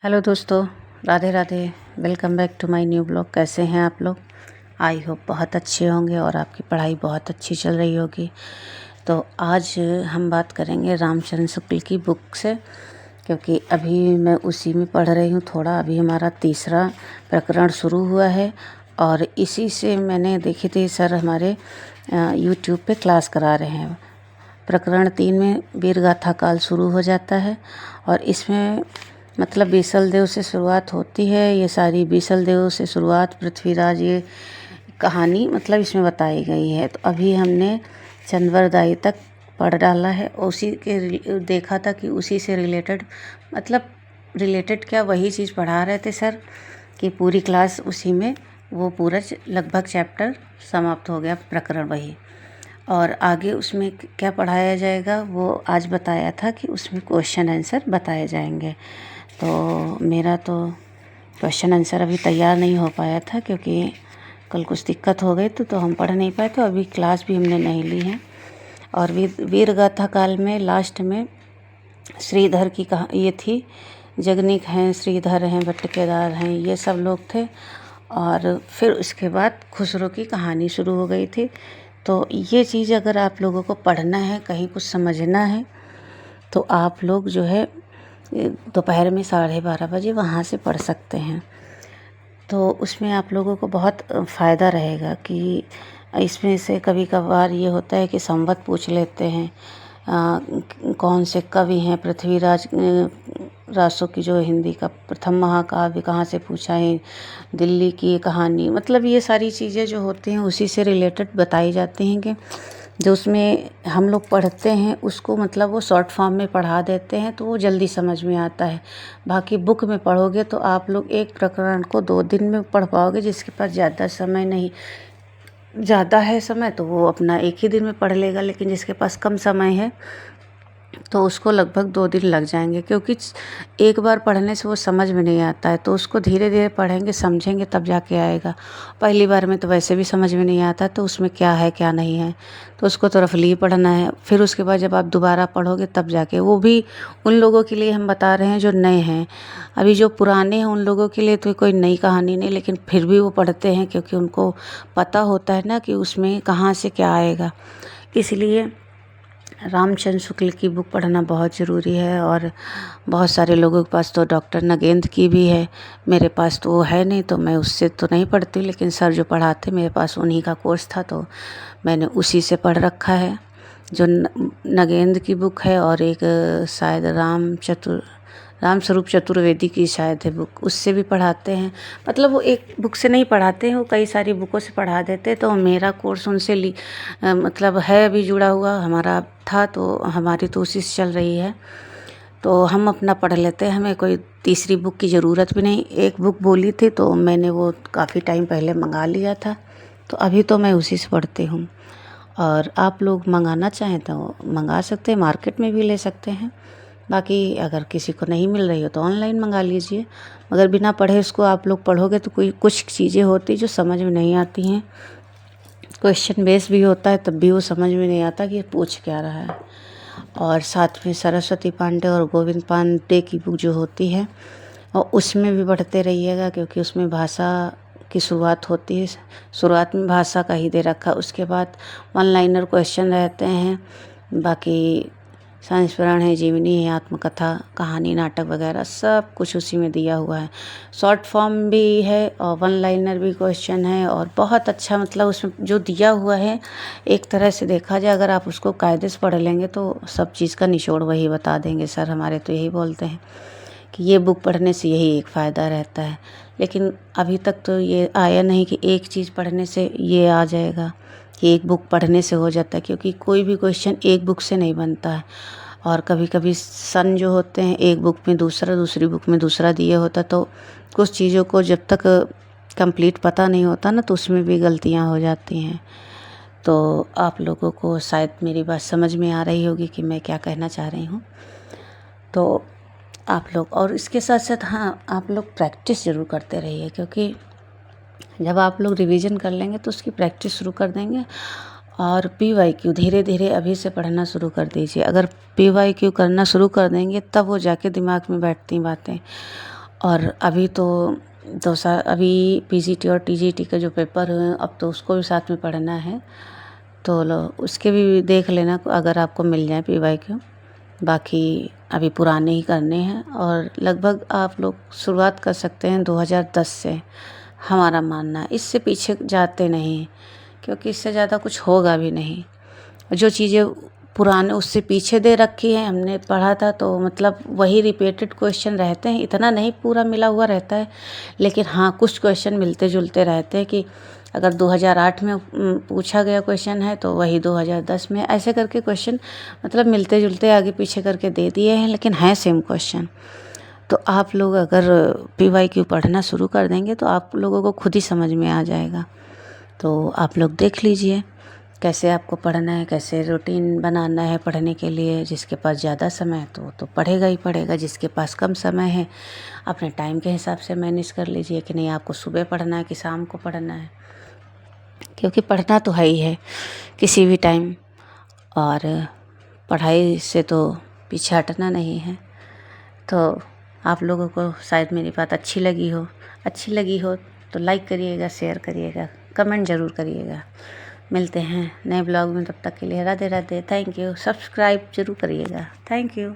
Hello दोस्तों, राधे राधे। Welcome back to my new blog. कैसे हैं आप लोग? आई होप बहुत अच्छे होंगे और आपकी पढ़ाई बहुत अच्छी चल रही होगी। तो आज हम बात करेंगे रामचंद्र शुक्ल की बुक से, क्योंकि अभी मैं उसी में पढ़ रही हूँ। थोड़ा अभी हमारा तीसरा प्रकरण शुरू हुआ है और इसी से मैंने देखी थी सर हमारे यूट्यूब पे क्लास करा रहे हैं। प्रकरण 3 में वीरगाथा काल शुरू हो जाता है और इसमें मतलब बीसल देव से शुरुआत होती है। ये सारी बीसल देव से शुरुआत, पृथ्वीराज, ये कहानी मतलब इसमें बताई गई है। तो अभी हमने चंद्रवरदाई तक पढ़ डाला है। उसी के देखा था कि उसी से रिलेटेड मतलब रिलेटेड क्या वही चीज़ पढ़ा रहे थे सर कि पूरी क्लास उसी में वो पूरा लगभग चैप्टर समाप्त हो गया, प्रकरण वही। और आगे उसमें क्या पढ़ाया जाएगा वो आज बताया था कि उसमें क्वेश्चन आंसर बताए जाएंगे। तो मेरा तो क्वेश्चन आंसर अभी तैयार नहीं हो पाया था क्योंकि कल कुछ दिक्कत हो गई तो हम पढ़ नहीं पाए। तो अभी क्लास भी हमने नहीं ली है। और वीरगाथा काल में लास्ट में श्रीधर की ये थी, जगनिक हैं, श्रीधर हैं, भट्टकेदार हैं, ये सब लोग थे। और फिर उसके बाद खुसरो की कहानी शुरू हो गई थी। तो ये चीज़ अगर आप लोगों को पढ़ना है, कहीं कुछ समझना है, तो आप लोग जो है दोपहर में 12:30 बजे वहाँ से पढ़ सकते हैं। तो उसमें आप लोगों को बहुत फ़ायदा रहेगा कि इसमें से कभी कभार ये होता है कि संवत पूछ लेते हैं, कौन से कवि हैं, पृथ्वीराज रासो की जो हिंदी का प्रथम महाकाव्य कहाँ से पूछा है, दिल्ली की कहानी, मतलब ये सारी चीज़ें जो होती हैं उसी से रिलेटेड बताई जाती हैं कि जो उसमें हम लोग पढ़ते हैं उसको मतलब वो शॉर्ट फॉर्म में पढ़ा देते हैं तो वो जल्दी समझ में आता है। बाकी बुक में पढ़ोगे तो आप लोग एक प्रकरण को 2 दिन में पढ़ पाओगे। जिसके पास ज़्यादा समय नहीं, ज़्यादा है समय तो वो अपना एक ही दिन में पढ़ लेगा, लेकिन जिसके पास कम समय है तो उसको लगभग 2 दिन लग जाएंगे, क्योंकि एक बार पढ़ने से वो समझ में नहीं आता है। तो उसको धीरे धीरे पढ़ेंगे, समझेंगे, तब जाके आएगा। पहली बार में तो वैसे भी समझ में नहीं आता तो उसमें क्या है क्या नहीं है, तो उसको तो रफली पढ़ना है। फिर उसके बाद जब आप दोबारा पढ़ोगे तब जाके, वो भी उन लोगों के लिए हम बता रहे हैं जो नए हैं। अभी जो पुराने हैं उन लोगों के लिए तो कोई नई कहानी नहीं, लेकिन फिर भी वो पढ़ते हैं क्योंकि उनको पता होता है ना कि उसमें कहाँ से क्या आएगा। इसलिए रामचंद्र शुक्ल की बुक पढ़ना बहुत ज़रूरी है। और बहुत सारे लोगों के पास तो डॉक्टर नगेंद्र की भी है, मेरे पास तो वो है नहीं, तो मैं उससे तो नहीं पढ़ती, लेकिन सर जो पढ़ाते मेरे पास उन्हीं का कोर्स था तो मैंने उसी से पढ़ रखा है। जो नगेंद्र की बुक है और एक शायद राम स्वरूप चतुर्वेदी की शायद है बुक, उससे भी पढ़ाते हैं। मतलब वो एक बुक से नहीं पढ़ाते हैं, वो कई सारी बुकों से पढ़ा देते। तो मेरा कोर्स उनसे मतलब है अभी जुड़ा हुआ, हमारा था तो हमारी तो उसी से चल रही है। तो हम अपना पढ़ लेते हैं, हमें कोई तीसरी बुक की ज़रूरत भी नहीं। एक बुक बोली थी तो मैंने वो काफ़ी टाइम पहले मंगा लिया था, तो अभी तो मैं उसी से पढ़ती हूँ। और आप लोग मंगाना चाहें तो मंगा सकते हैं, मार्केट में भी ले सकते हैं। बाकी अगर किसी को नहीं मिल रही हो तो ऑनलाइन मंगा लीजिए। मगर बिना पढ़े उसको आप लोग पढ़ोगे तो कोई कुछ चीज़ें होती जो समझ में नहीं आती हैं। क्वेश्चन बेस भी होता है तब भी वो समझ में नहीं आता कि पूछ क्या रहा है। और साथ में सरस्वती पांडे और गोविंद पांडे की बुक जो होती है और उसमें भी पढ़ते रहिएगा, क्योंकि उसमें भाषा की शुरुआत होती है। शुरुआत में भाषा का ही दे रखा, उसके बाद 1 लाइनर क्वेश्चन रहते हैं। बाकी संस्मरण है, जीवनी है, आत्मकथा, कहानी, नाटक वगैरह सब कुछ उसी में दिया हुआ है। शॉर्ट फॉर्म भी है और 1 लाइनर भी क्वेश्चन है और बहुत अच्छा मतलब उसमें जो दिया हुआ है, एक तरह से देखा जाए अगर आप उसको कायदे से पढ़ लेंगे तो सब चीज़ का निचोड़ वही बता देंगे। सर हमारे तो यही बोलते हैं कि ये बुक पढ़ने से यही एक फ़ायदा रहता है। लेकिन अभी तक तो ये आया नहीं कि एक चीज़ पढ़ने से ये आ जाएगा कि एक बुक पढ़ने से हो जाता है, क्योंकि कोई भी क्वेश्चन एक बुक से नहीं बनता है। और कभी कभी सन जो होते हैं एक बुक में दूसरा, दूसरी बुक में दूसरा दिया होता, तो कुछ चीज़ों को जब तक कंप्लीट पता नहीं होता ना तो उसमें भी गलतियाँ हो जाती हैं। तो आप लोगों को शायद मेरी बात समझ में आ रही होगी कि मैं क्या कहना चाह रही हूँ। तो आप लोग और इसके साथ साथ हाँ, आप लोग प्रैक्टिस ज़रूर करते रहिए, क्योंकि जब आप लोग रिवीजन कर लेंगे तो उसकी प्रैक्टिस शुरू कर देंगे। और PYQ धीरे धीरे अभी से पढ़ना शुरू कर दीजिए। अगर PYQ करना शुरू कर देंगे तब वो जाके दिमाग में बैठती बातें। और अभी तो 2 साल अभी पीजीटी और टीजीटी के जो पेपर हुए हैं अब तो उसको भी साथ में पढ़ना है, तो लो उसके भी देख लेना अगर आपको मिल जाए पीवाईक्यू। बाकी अभी पुराने ही करने हैं और लगभग आप लोग शुरुआत कर सकते हैं 2010 से, हमारा मानना है। इससे पीछे जाते नहीं क्योंकि इससे ज़्यादा कुछ होगा भी नहीं। जो चीज़ें पुराने उससे पीछे दे रखी हैं हमने पढ़ा था तो मतलब वही रिपीटेड क्वेश्चन रहते हैं, इतना नहीं पूरा मिला हुआ रहता है, लेकिन हाँ कुछ क्वेश्चन मिलते जुलते रहते हैं कि अगर 2008 में पूछा गया क्वेश्चन है तो वही 2010 में, ऐसे करके क्वेश्चन मतलब मिलते जुलते आगे पीछे करके दे दिए हैं, लेकिन हैं सेम क्वेश्चन। तो आप लोग अगर पीवाईक्यू पढ़ना शुरू कर देंगे तो आप लोगों को खुद ही समझ में आ जाएगा। तो आप लोग देख लीजिए कैसे आपको पढ़ना है, कैसे रूटीन बनाना है पढ़ने के लिए। जिसके पास ज़्यादा समय है तो पढ़ेगा ही पढ़ेगा, जिसके पास कम समय है अपने टाइम के हिसाब से मैनेज कर लीजिए कि नहीं आपको सुबह पढ़ना है कि शाम को पढ़ना है, क्योंकि पढ़ना तो है ही है किसी भी टाइम, और पढ़ाई से तो पीछे हटना नहीं है। तो आप लोगों को शायद मेरी बात अच्छी लगी हो तो लाइक करिएगा, शेयर करिएगा, कमेंट ज़रूर करिएगा। मिलते हैं नए ब्लॉग में, तब तक के लिए Radhe Radhe, thank you. Subscribe ज़रूर करिएगा, थैंक यू।